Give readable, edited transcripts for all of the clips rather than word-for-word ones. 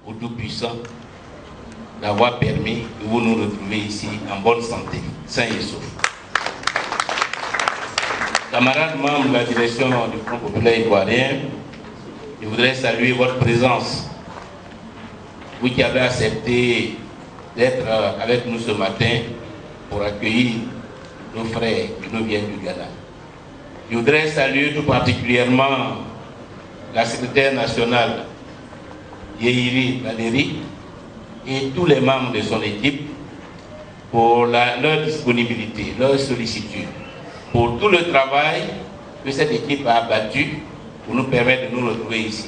au Tout-Puissant d'avoir permis que vous nous retrouviez ici en bonne santé, sains et saufs. Camarades membres de la direction du Front populaire ivoirien, je voudrais saluer votre présence. Vous qui avez accepté d'être avec nous ce matin pour accueillir nos frères qui nous viennent du Ghana. Je voudrais saluer tout particulièrement la secrétaire nationale Yehiri Valérie et tous les membres de son équipe pour leur disponibilité, leur sollicitude, pour tout le travail que cette équipe a abattu pour nous permettre de nous retrouver ici,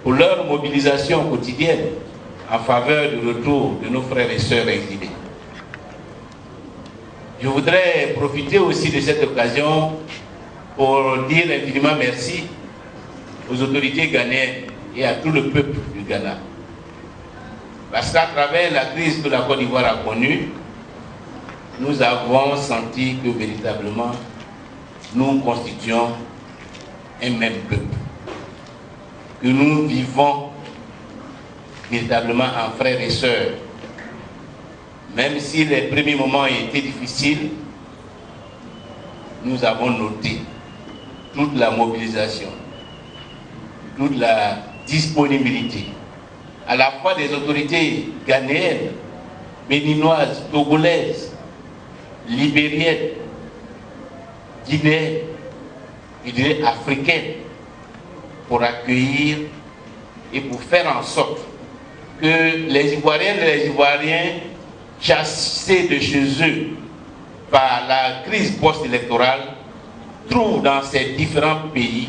pour leur mobilisation quotidienne en faveur du retour de nos frères et sœurs exilés. Je voudrais profiter aussi de cette occasion pour dire infiniment merci aux autorités ghanéennes et à tout le peuple du Ghana. Parce qu'à travers la crise que la Côte d'Ivoire a connue, nous avons senti que véritablement nous constituons un même peuple, que nous vivons véritablement en frères et sœurs. Même si les premiers moments étaient difficiles, nous avons noté toute la mobilisation, toute la disponibilité, à la fois des autorités ghanéennes, béninoises, togolaises, libériennes, guinéennes, je dirais africaines, pour accueillir et pour faire en sorte que les Ivoiriennes et les Ivoiriens chassés de chez eux par la crise post-électorale trouvent dans ces différents pays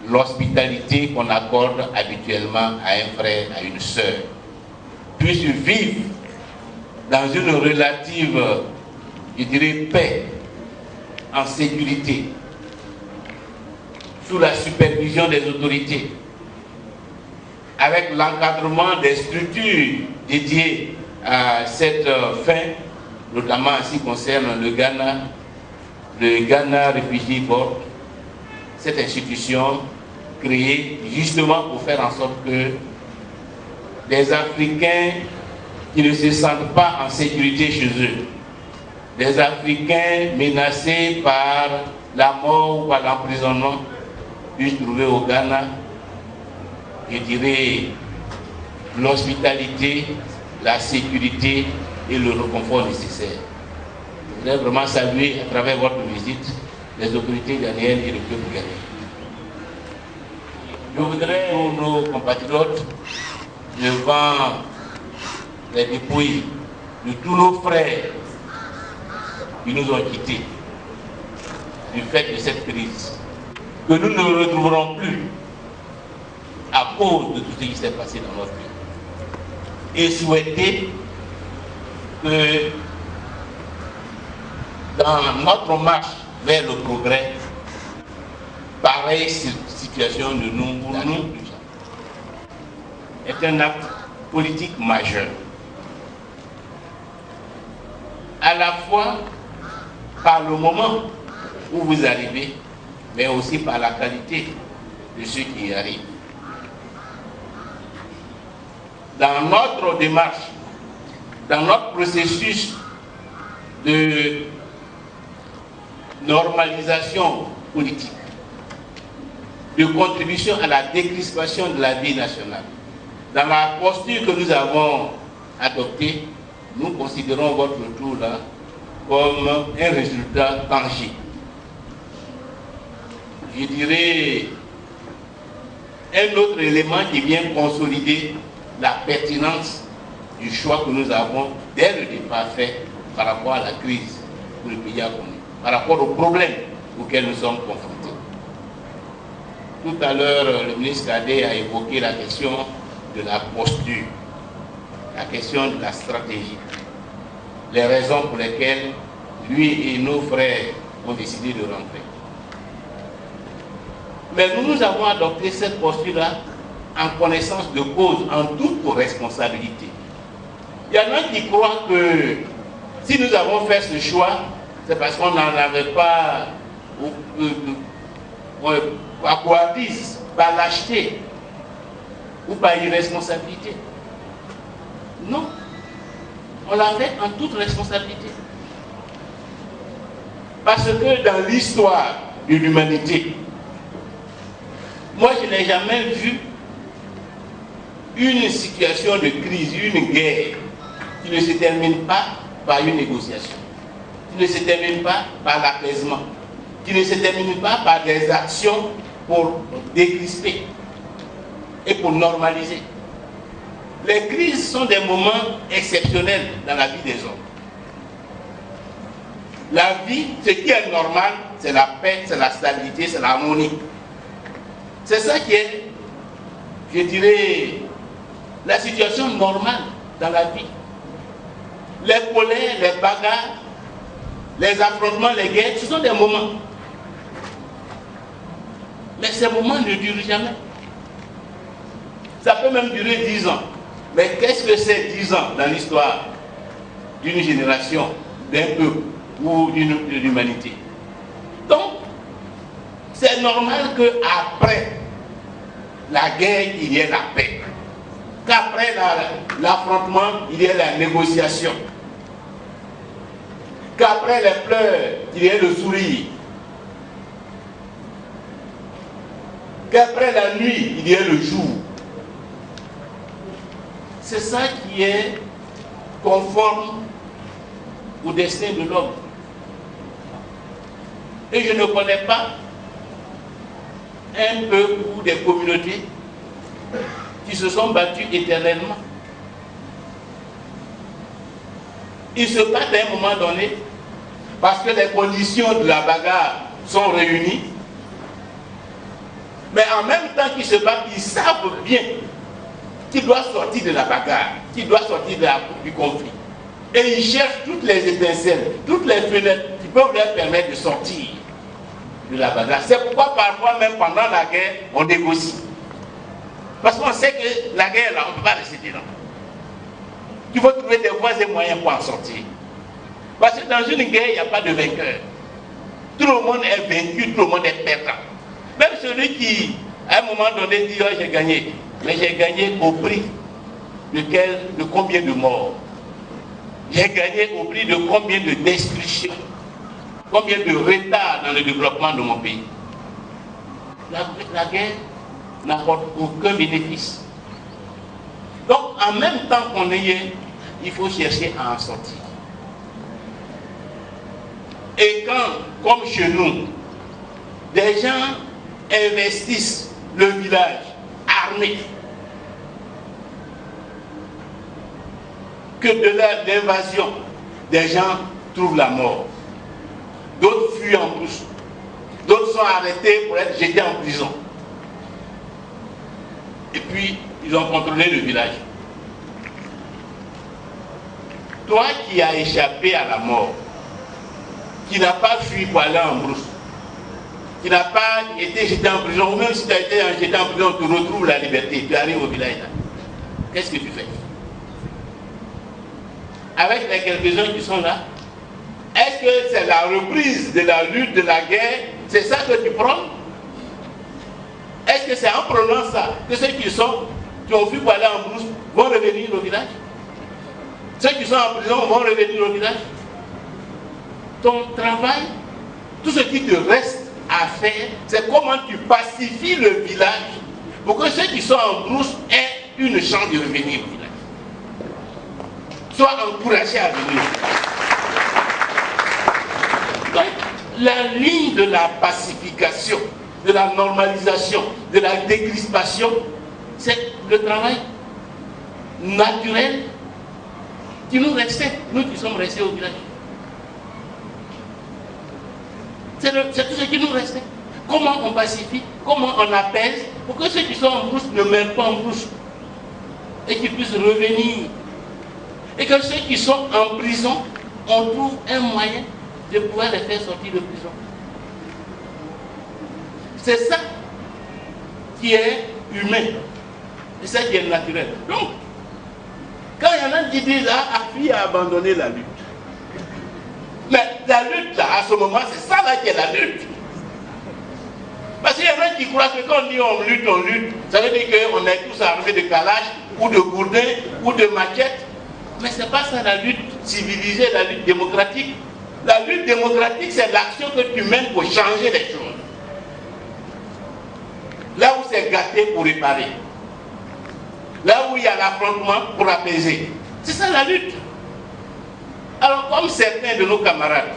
l'hospitalité qu'on accorde habituellement à un frère, à une sœur, puissent vivre dans une relative, je dirais, paix, en sécurité, sous la supervision des autorités, avec l'encadrement des structures dédiées à cette fin, notamment en ce qui concerne le Ghana Refugee Board, cette institution créée justement pour faire en sorte que des Africains qui ne se sentent pas en sécurité chez eux, des Africains menacés par la mort ou par l'emprisonnement, puissent trouver au Ghana, je dirais, l'hospitalité, la sécurité et le réconfort nécessaire. Je voudrais vraiment saluer à travers votre visite les autorités ghanéennes et le peuple ghanéen. Je voudrais pour nos compatriotes devant les dépouilles de tous nos frères qui nous ont quittés du fait de cette crise, que nous ne retrouverons plus à cause de tout ce qui s'est passé dans notre pays. Et souhaiter que dans notre marche vers le progrès, pareille situation de nous, pour nous, est un acte politique majeur. À la fois par le moment où vous arrivez, mais aussi par la qualité de ceux qui y arrivent. Dans notre démarche, dans notre processus de normalisation politique, de contribution à la décrispation de la vie nationale, dans la posture que nous avons adoptée, nous considérons votre retour là comme un résultat tangible. Je dirais un autre élément qui vient consolider la pertinence du choix que nous avons dès le départ fait par rapport à la crise que le pays a connue, par rapport aux problèmes auxquels nous sommes confrontés. Tout à l'heure, le ministre Cadet a évoqué la question de la posture, la question de la stratégie, les raisons pour lesquelles lui et nos frères ont décidé de rentrer. Mais nous avons adopté cette posture-là en connaissance de cause, en toute responsabilité. Il y en a qui croient que si nous avons fait ce choix, c'est parce qu'on n'en avait pas à coardice, par lâcheté ou par irresponsabilité. Non. On l'a fait en toute responsabilité. Parce que dans l'histoire de l'humanité, moi je n'ai jamais vu une situation de crise, une guerre qui ne se termine pas par une négociation, qui ne se termine pas par l'apaisement, qui ne se termine pas par des actions pour décrisper et pour normaliser. Les crises sont des moments exceptionnels dans la vie des hommes. La vie, ce qui est normal, c'est la paix, c'est la stabilité, c'est l'harmonie. C'est ça qui est, je dirais, la situation normale dans la vie. Les colères, les bagarres, les affrontements, les guerres, ce sont des moments. Mais ces moments ne durent jamais. Ça peut même durer 10 ans. Mais qu'est-ce que c'est 10 ans dans l'histoire d'une génération, d'un peuple ou de l'humanité? Donc, c'est normal qu'après la guerre, il y ait la paix. Qu'après l'affrontement, il y ait la négociation. Qu'après les pleurs, il y ait le sourire. Qu'après la nuit, il y ait le jour. C'est ça qui est conforme au destin de l'homme. Et je ne connais pas un peuple ou des communautés qui se sont battus éternellement. Ils se battent à un moment donné parce que les conditions de la bagarre sont réunies. Mais en même temps qu'ils se battent, ils savent bien qu'ils doivent sortir de la bagarre, qu'ils doivent sortir du conflit. Et ils cherchent toutes les étincelles, toutes les fenêtres qui peuvent leur permettre de sortir de la bagarre. C'est pourquoi parfois, même pendant la guerre, on négocie. Parce qu'on sait que la guerre, là, on ne peut pas rester dedans. Il faut trouver des voies et moyens pour en sortir. Parce que dans une guerre, il n'y a pas de vainqueur. Tout le monde est vaincu, tout le monde est perdant. Même celui qui, à un moment donné, dit « Oh, j'ai gagné », mais j'ai gagné au prix de combien de morts? J'ai gagné au prix de combien de destruction? Combien de retard dans le développement de mon pays? La guerre n'apporte aucun bénéfice. Donc, en même temps qu'on y est, il faut chercher à en sortir. Et quand, comme chez nous, des gens investissent le village armé, que de l'invasion, des gens trouvent la mort. D'autres fuient en brousse. D'autres sont arrêtés pour être jetés en prison. Et puis, ils ont contrôlé le village. Toi qui as échappé à la mort, qui n'as pas fui pour aller en brousse, qui n'a pas été jeté en prison, ou même si tu as été jeté en prison, tu retrouves la liberté, tu arrives au village là. Qu'est-ce que tu fais? Avec les quelques-uns qui sont là, est-ce que c'est la reprise de la lutte, de la guerre? C'est ça que tu prends? Est-ce que c'est en prenant ça que ceux qui ont fui pour aller en brousse vont revenir au village? Ceux qui sont en prison vont revenir au village? Ton travail, tout ce qui te reste à faire, c'est comment tu pacifies le village pour que ceux qui sont en brousse aient une chance de revenir au village. Sois encouragés à venir. Donc, la ligne de la pacification, de la normalisation, de la décrispation, c'est le travail naturel qui nous restait, nous qui sommes restés au village. C'est tout ce qui nous restait. Comment on pacifie, comment on apaise, pour que ceux qui sont en brousse ne meurent pas en brousse et qu'ils puissent revenir. Et que ceux qui sont en prison, on trouve un moyen de pouvoir les faire sortir de prison. C'est ça qui est humain. C'est ça qui est naturel. Donc, quand il y en a qui disent « Ah, Afi a abandonné la lutte », mais la lutte, là, à ce moment, c'est ça là qui est la lutte. Parce qu'il y en a qui croient que quand on dit on lutte, ça veut dire qu'on est tous armés de calaches, ou de gourdins, ou de machettes, Mais ce n'est pas ça la lutte civilisée, la lutte démocratique. La lutte démocratique, c'est l'action que tu mènes pour changer les choses. Là où c'est gâté pour réparer. Là où il y a l'affrontement pour apaiser. C'est ça la lutte. Alors comme certains de nos camarades,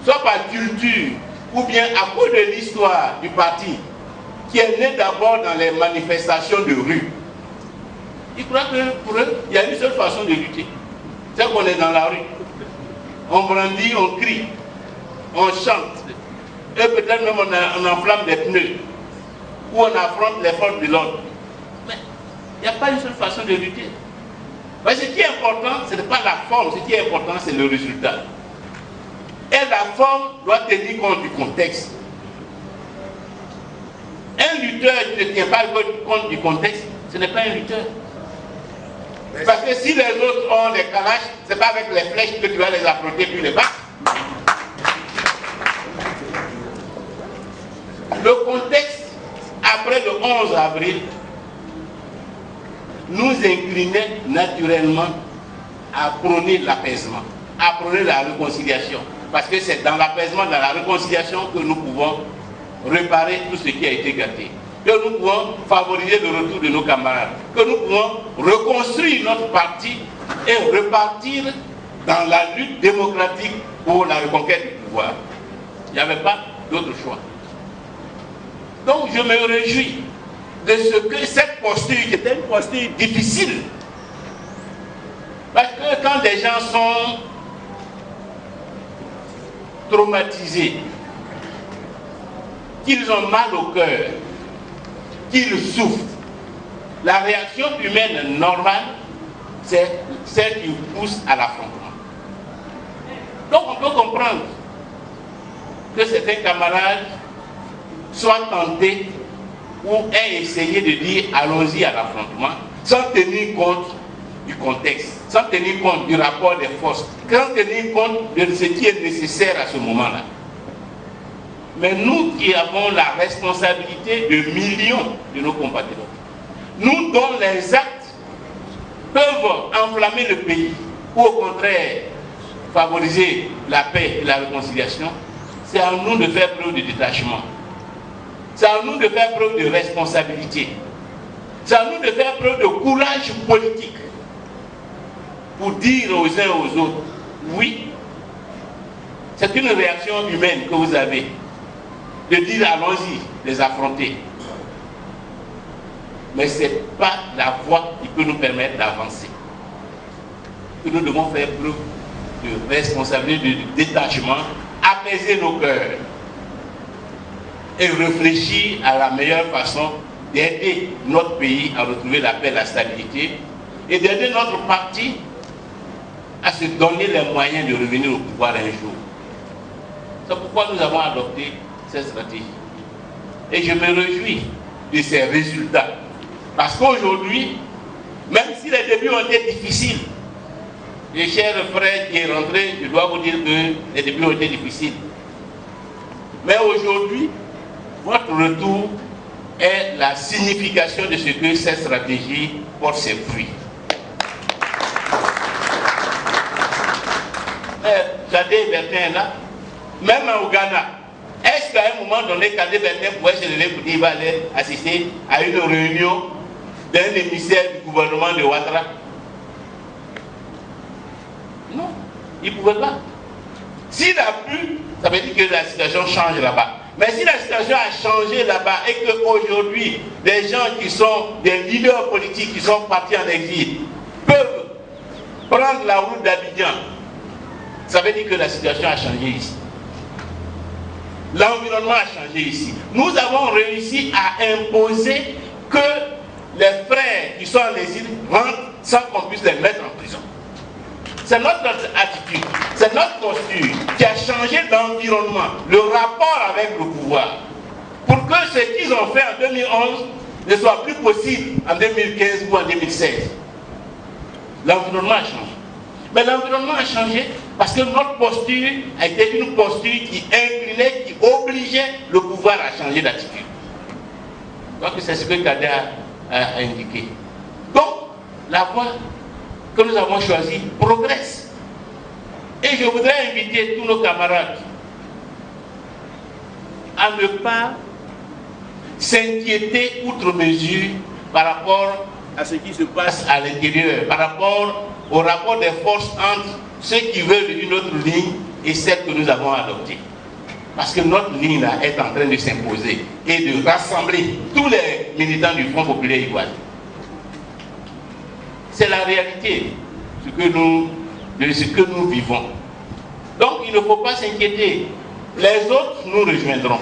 soit par culture ou bien à cause de l'histoire du parti, qui est né d'abord dans les manifestations de rue, ils croient que pour eux, il y a une seule façon de lutter. C'est qu'on est dans la rue. On brandit, on crie, on chante. Et peut-être même on enflamme des pneus. Ou on affronte les forces de l'ordre. Mais il n'y a pas une seule façon de lutter. Mais ce qui est important, ce n'est pas la forme, ce qui est important, c'est le résultat. Et la forme doit tenir compte du contexte. Un lutteur qui ne tient pas compte du contexte, ce n'est pas un lutteur. Parce que si les autres ont des calaches, ce n'est pas avec les flèches que tu vas les affronter puis les battre. Le contexte, après le 11 avril, nous inclinait naturellement à prôner l'apaisement, à prôner la réconciliation. Parce que c'est dans l'apaisement, dans la réconciliation que nous pouvons réparer tout ce qui a été gâté. Que nous pouvons favoriser le retour de nos camarades. Que nous pouvons reconstruire notre parti et repartir dans la lutte démocratique pour la reconquête du pouvoir. Il n'y avait pas d'autre choix. Donc je me réjouis de ce que cette posture, qui était une posture difficile, parce que quand des gens sont traumatisés, qu'ils ont mal au cœur, qu'ils souffrent, la réaction humaine normale, c'est celle qui pousse à l'affrontement. Donc on peut comprendre que certains camarades soient tentés ou aient essayé de dire allons-y à l'affrontement sans tenir compte du contexte, sans tenir compte du rapport des forces, sans tenir compte de ce qui est nécessaire à ce moment-là. Mais nous qui avons la responsabilité de millions de nos compatriotes, nous dont les actes peuvent enflammer le pays ou au contraire favoriser la paix et la réconciliation, c'est à nous de faire preuve de détachement. C'est à nous de faire preuve de responsabilité. C'est à nous de faire preuve de courage politique pour dire aux uns aux autres, oui, c'est une réaction humaine que vous avez, de dire allons-y, les affronter. Mais ce n'est pas la voie qui peut nous permettre d'avancer. Que nous devons faire preuve de responsabilité, de détachement, apaiser nos cœurs et réfléchir à la meilleure façon d'aider notre pays à retrouver la paix et la stabilité et d'aider notre parti à se donner les moyens de revenir au pouvoir un jour. C'est pourquoi nous avons adopté cette stratégie. Et je me réjouis de ces résultats. Parce qu'aujourd'hui, même si les débuts ont été difficiles, les chers frères qui sont rentrés, je dois vous dire que les débuts ont été difficiles. Mais aujourd'hui, votre retour est la signification de ce que cette stratégie porte ses fruits. Cadet Bertin est là, même au Ghana. Est-ce qu'à un moment donné, Cadet Bertin pourrait se lever pour dire qu'il va aller assister à une réunion d'un émissaire du gouvernement de Ouattara? Non, il ne pouvait pas. S'il a pu, ça veut dire que la situation change là-bas. Mais si la situation a changé là-bas et qu'aujourd'hui, des gens qui sont des leaders politiques qui sont partis en exil peuvent prendre la route d'Abidjan, ça veut dire que la situation a changé ici. L'environnement a changé ici. Nous avons réussi à imposer que les frères qui sont en exil rentrent sans qu'on puisse les mettre en prison. C'est notre attitude, c'est notre posture qui a changé l'environnement, le rapport avec le pouvoir, pour que ce qu'ils ont fait en 2011 ne soit plus possible en 2015 ou en 2016. L'environnement a changé. Mais l'environnement a changé parce que notre posture a été une posture qui inclinait, qui obligeait le pouvoir à changer d'attitude. Donc c'est ce que Kader a indiqué. Donc, la voie que nous avons choisi progresse. Et je voudrais inviter tous nos camarades à ne pas s'inquiéter outre mesure par rapport à ce qui se passe à l'intérieur, par rapport au rapport des forces entre ceux qui veulent une autre ligne et celle que nous avons adoptée. Parce que notre ligne là est en train de s'imposer et de rassembler tous les militants du Front populaire ivoirien. C'est la réalité de ce que nous vivons. Donc il ne faut pas s'inquiéter. Les autres nous rejoindront.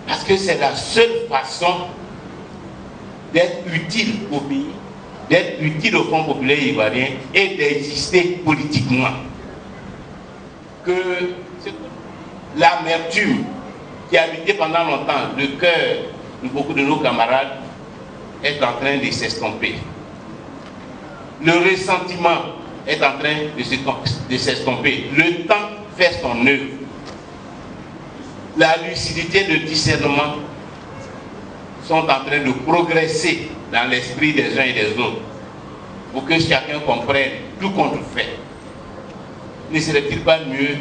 Parce que c'est la seule façon d'être utile au pays, d'être utile au Front populaire ivoirien et d'exister politiquement. Que l'amertume qui a habité pendant longtemps le cœur de beaucoup de nos camarades est en train de s'estomper. Le ressentiment est en train de s'estomper. Le temps fait son œuvre. La lucidité, le discernement sont en train de progresser dans l'esprit des uns et des autres pour que chacun comprenne tout compte fait. Ne serait-il pas mieux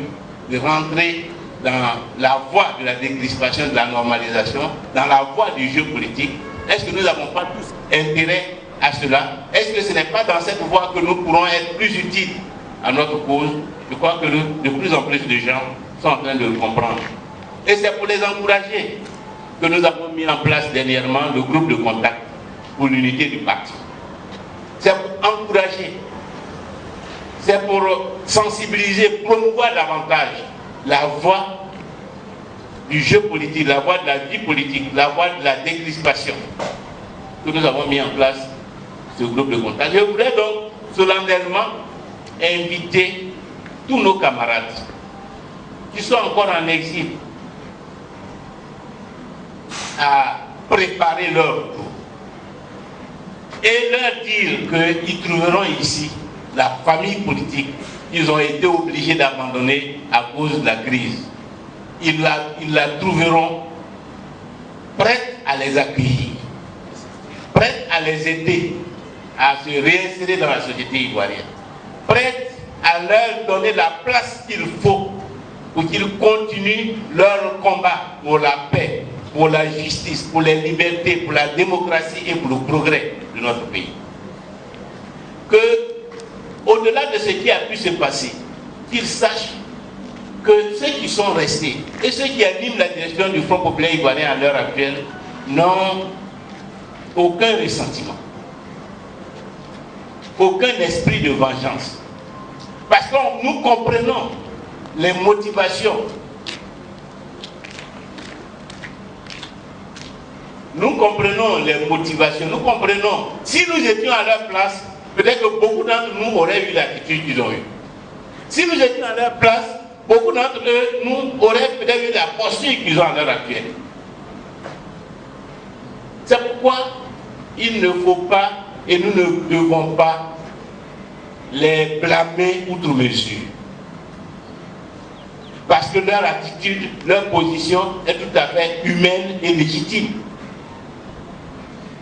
de rentrer dans la voie de la décrispation, de la normalisation, dans la voie du jeu politique? Est-ce que nous n'avons pas tous intérêt à cela? Est-ce que ce n'est pas dans cette voie que nous pourrons être plus utiles à notre cause? Je crois que de plus en plus de gens sont en train de le comprendre. Et c'est pour les encourager que nous avons mis en place dernièrement le groupe de contact pour l'unité du parti. C'est pour encourager, c'est pour sensibiliser, promouvoir davantage la voie du jeu politique, la voie de la vie politique, la voie de la décrispation que nous avons mis en place ce groupe de contact. Je voudrais donc solennellement inviter tous nos camarades qui sont encore en exil à préparer leur tour et leur dire qu'ils trouveront ici la famille politique qu'ils ont été obligés d'abandonner à cause de la crise. Ils la trouveront prête à les accueillir, prête à les aider à se réinsérer dans la société ivoirienne, prête à leur donner la place qu'il faut pour qu'ils continuent leur combat pour la paix, pour la justice, pour les libertés, pour la démocratie et pour le progrès de notre pays. Que, au-delà de ce qui a pu se passer, qu'ils sachent que ceux qui sont restés et ceux qui animent la direction du Front populaire ivoirien à l'heure actuelle n'ont aucun ressentiment, aucun esprit de vengeance. Parce que nous comprenons les motivations. Nous comprenons les motivations, nous comprenons. Si nous étions à leur place, peut-être que beaucoup d'entre nous auraient eu l'attitude qu'ils ont eue. Si nous étions à leur place, beaucoup d'entre eux, nous auraient peut-être eu la posture qu'ils ont à l'heure actuelle. C'est pourquoi il ne faut pas, et nous ne devons pas, les blâmer outre mesure. Parce que leur attitude, leur position est tout à fait humaine et légitime.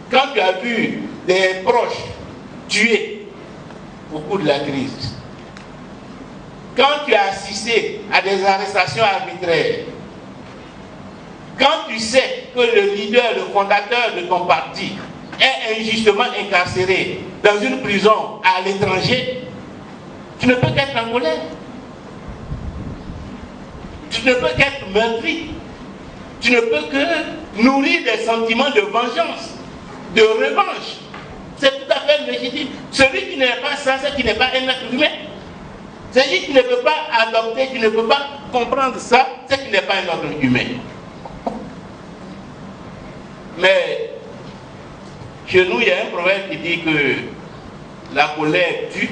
Quand tu as vu des proches tués au cours de la crise, quand tu as assisté à des arrestations arbitraires, quand tu sais que le leader, le fondateur de ton parti est injustement incarcéré dans une prison à l'étranger, tu ne peux qu'être en colère. Tu ne peux qu'être meurtri. Tu ne peux que nourrir des sentiments de vengeance, de revanche. C'est tout à fait légitime. Celui qui n'est pas ça, c'est qui n'est pas un être humain. Celui qui ne peut pas adopter, qui ne peut pas comprendre ça, c'est qui n'est pas un être humain. Mais chez nous, il y a un proverbe qui dit que la colère tue,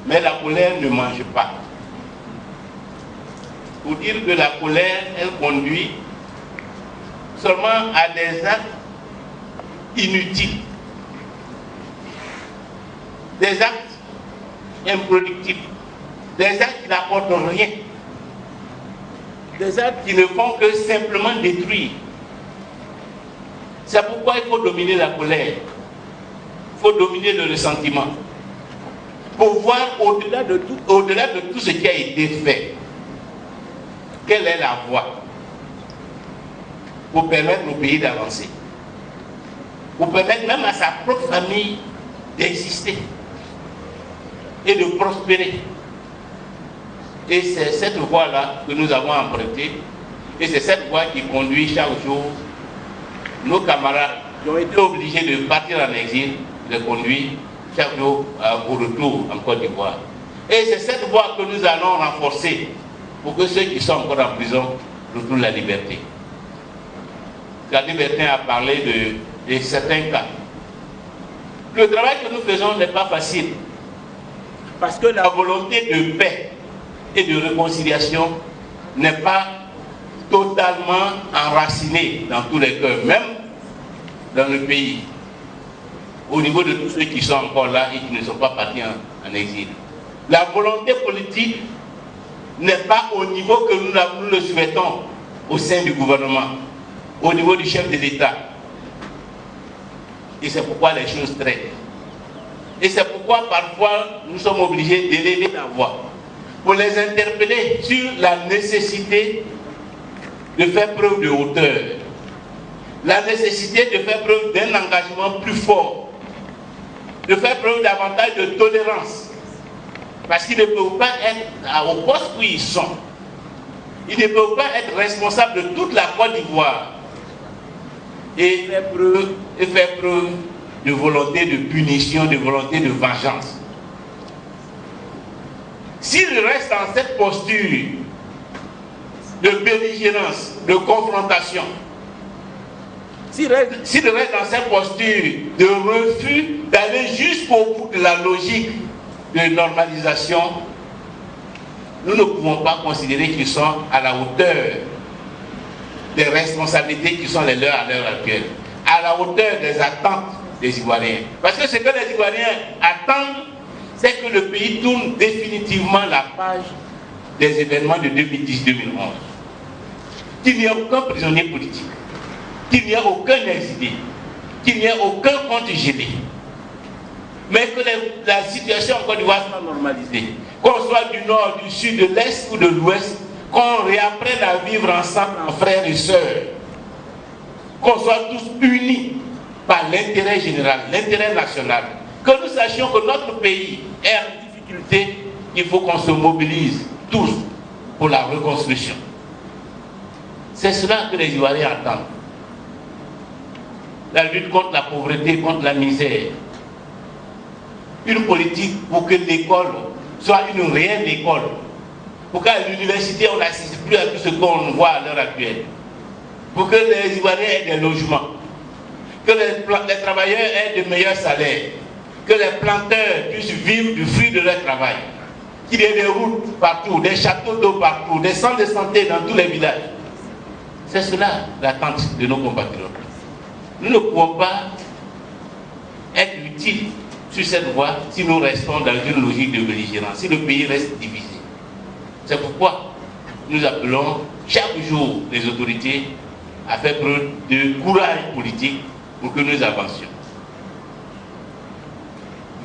mais la colère ne mange pas. Pour dire que la colère, elle conduit seulement à des actes inutiles, des actes improductifs, des actes qui n'apportent rien, des actes qui ne font que simplement détruire. C'est pourquoi il faut dominer la colère, il faut dominer le ressentiment, pour voir au-delà de tout ce qui a été fait, quelle est la voie pour permettre au pays d'avancer, pour permettre même à sa propre famille d'exister et de prospérer. Et c'est cette voie-là que nous avons empruntée, et c'est cette voie qui conduit chaque jour nos camarades qui ont été obligés de partir en exil, de conduire chaque jour au retour en Côte d'Ivoire. Et c'est cette voie que nous allons renforcer pour que ceux qui sont encore en prison retrouvent la liberté. Gadi Bertin a parlé de certains cas. Le travail que nous faisons n'est pas facile, parce que la volonté de paix et de réconciliation n'est pas totalement enracinée dans tous les cœurs, même dans le pays, au niveau de tous ceux qui sont encore là et qui ne sont pas partis en exil. La volonté politique n'est pas au niveau que nous le souhaitons au sein du gouvernement, au niveau du chef de l'État. Et c'est pourquoi les choses traînent. Et c'est pourquoi parfois nous sommes obligés d'élever la voix pour les interpeller sur la nécessité de faire preuve de hauteur, la nécessité de faire preuve d'un engagement plus fort, de faire preuve davantage de tolérance, parce qu'ils ne peuvent pas être au poste où ils sont. Ils ne peuvent pas être responsables de toute la Côte d'Ivoire et faire preuve de volonté de punition, de volonté de vengeance. S'ils restent dans cette posture de belligérance, de confrontation, s'ils restent dans cette posture de refus d'aller jusqu'au bout de la logique de normalisation, nous ne pouvons pas considérer qu'ils sont à la hauteur des responsabilités qui sont les leurs à l'heure actuelle, à la hauteur des attentes des Ivoiriens. Parce que ce que les Ivoiriens attendent, c'est que le pays tourne définitivement la page des événements de 2010-2011. Qu'il n'y ait aucun prisonnier politique, qu'il n'y ait aucun exilé, qu'il n'y ait aucun compte gelé, mais que la situation en Côte d'Ivoire soit normalisée. Qu'on soit du nord, du sud, de l'est ou de l'ouest, qu'on réapprenne à vivre ensemble en frères et sœurs, qu'on soit tous unis par l'intérêt général, l'intérêt national, que nous sachions que notre pays est en difficulté, il faut qu'on se mobilise tous pour la reconstruction. C'est cela que les Ivoiriens attendent. La lutte contre la pauvreté, contre la misère. Une politique pour que l'école soit une réelle école. Pour qu'à l'université, on n'assiste plus à tout ce qu'on voit à l'heure actuelle. Pour que les Ivoiriens aient des logements. Que les travailleurs aient de meilleurs salaires. Que les planteurs puissent vivre du fruit de leur travail. Qu'il y ait des routes partout, des châteaux d'eau partout, des centres de santé dans tous les villages. C'est cela l'attente de nos compatriotes. Nous ne pouvons pas être utiles sur cette voie si nous restons dans une logique de belligérance, si le pays reste divisé. C'est pourquoi nous appelons chaque jour les autorités à faire preuve de courage politique pour que nous avancions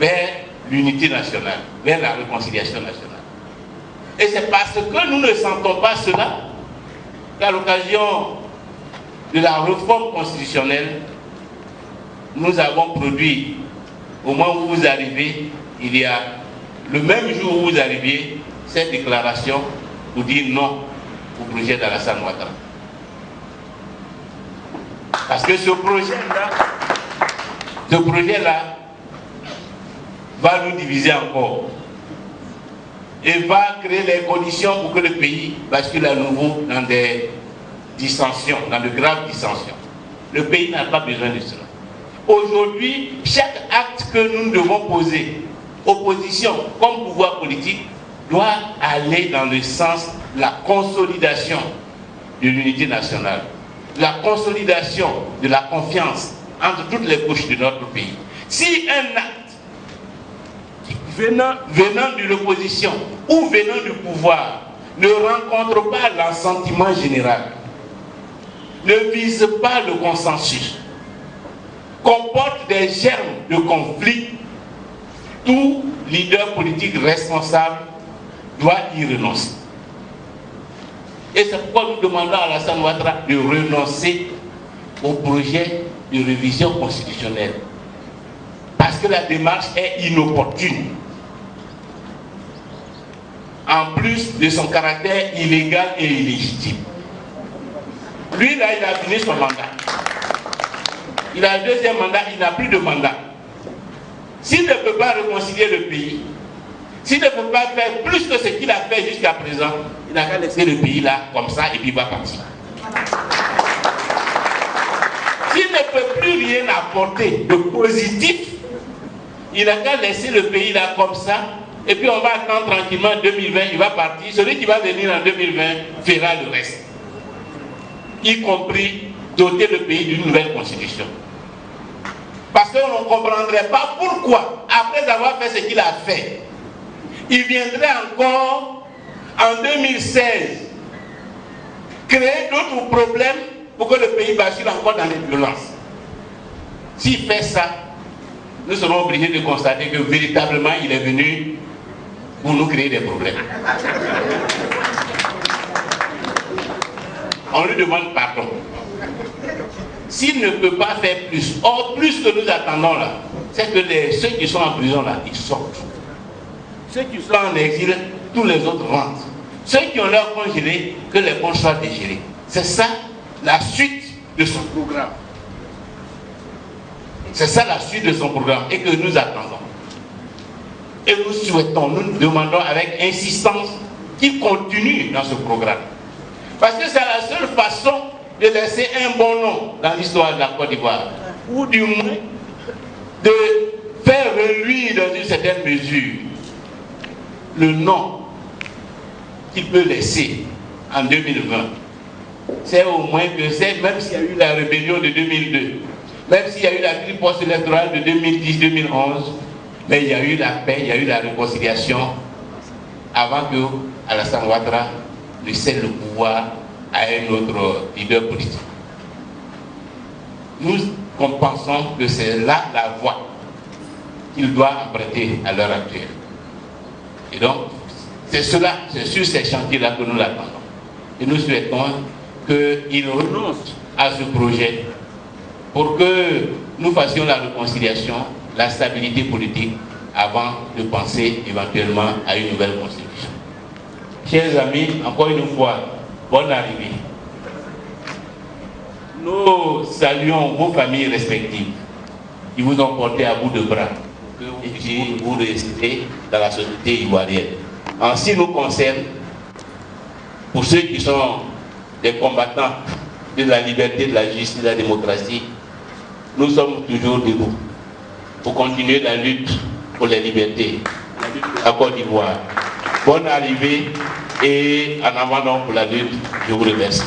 vers l'unité nationale, vers la réconciliation nationale. Et c'est parce que nous ne sentons pas cela qu'à l'occasion de la réforme constitutionnelle, nous avons produit, au moment où vous arrivez, il y a le même jour où vous arriviez, cette déclaration pour dire non au projet d'Alassane Ouattara. Parce que ce projet-là va nous diviser encore et va créer les conditions pour que le pays bascule à nouveau dans des dissensions, dans de graves dissensions. Le pays n'a pas besoin de cela. Aujourd'hui, chaque acte que nous devons poser, opposition comme pouvoir politique, doit aller dans le sens de la consolidation de l'unité nationale, la consolidation de la confiance entre toutes les couches de notre pays. Si un acte venant de l'opposition ou venant du pouvoir ne rencontre pas l'assentiment général, ne vise pas le consensus, comporte des germes de conflit, tout leader politique responsable doit y renoncer. Et c'est pourquoi nous demandons à Alassane Ouattara de renoncer au projet de révision constitutionnelle. Parce que la démarche est inopportune. En plus de son caractère illégal et illégitime. Lui, là, il a fini son mandat. Il a un deuxième mandat, il n'a plus de mandat. S'il ne peut pas réconcilier le pays, s'il ne peut pas faire plus que ce qu'il a fait jusqu'à présent, il n'a qu'à laisser le pays là, comme ça, et puis il va partir. S'il ne peut plus rien apporter de positif, il n'a qu'à laisser le pays là comme ça, et puis on va attendre tranquillement 2020, il va partir. Celui qui va venir en 2020 fera le reste. Y compris doter le pays d'une nouvelle constitution. Parce qu'on ne comprendrait pas pourquoi, après avoir fait ce qu'il a fait, il viendrait encore en 2016 créer d'autres problèmes pour que le pays bascule encore dans les violences. S'il fait ça, nous serons obligés de constater que véritablement il est venu pour nous créer des problèmes. On lui demande pardon. S'il ne peut pas faire plus, or plus que nous attendons là, c'est que ceux qui sont en prison là, ils sortent. Ceux qui sont en exil, tous les autres rentrent. Ceux qui ont leur congelé, que les ponts soient dégelés. C'est ça la suite de son programme. C'est ça la suite de son programme et que nous attendons. Et nous souhaitons, nous demandons avec insistance qu'il continue dans ce programme. Parce que c'est la seule façon de laisser un bon nom dans l'histoire de la Côte d'Ivoire. Ou du moins de faire reluire dans une certaine mesure le nom qu'il peut laisser en 2020. C'est au moins que c'est, même s'il y a eu la rébellion de 2002, même s'il y a eu la crise post-électorale de 2010-2011, mais il y a eu la paix, il y a eu la réconciliation avant que Alassane Ouattara ne cède le pouvoir à un autre leader politique. Nous pensons que c'est là la voie qu'il doit emprunter à l'heure actuelle. Et donc, c'est cela, c'est sur ces chantiers-là que nous l'attendons. Et nous souhaitons qu'il renonce à ce projet pour que nous fassions la réconciliation, la stabilité politique avant de penser éventuellement à une nouvelle constitution. Chers amis, encore une fois, bonne arrivée. Nous saluons vos familles respectives qui vous ont porté à bout de bras et qui vous restez dans la société ivoirienne. En ce qui nous concerne, pour ceux qui sont des combattants de la liberté, de la justice, de la démocratie, nous sommes toujours debout pour continuer la lutte pour les libertés, la lutte pour la Côte d'Ivoire. Bonne arrivée et en avant donc pour la lutte. Je vous remercie.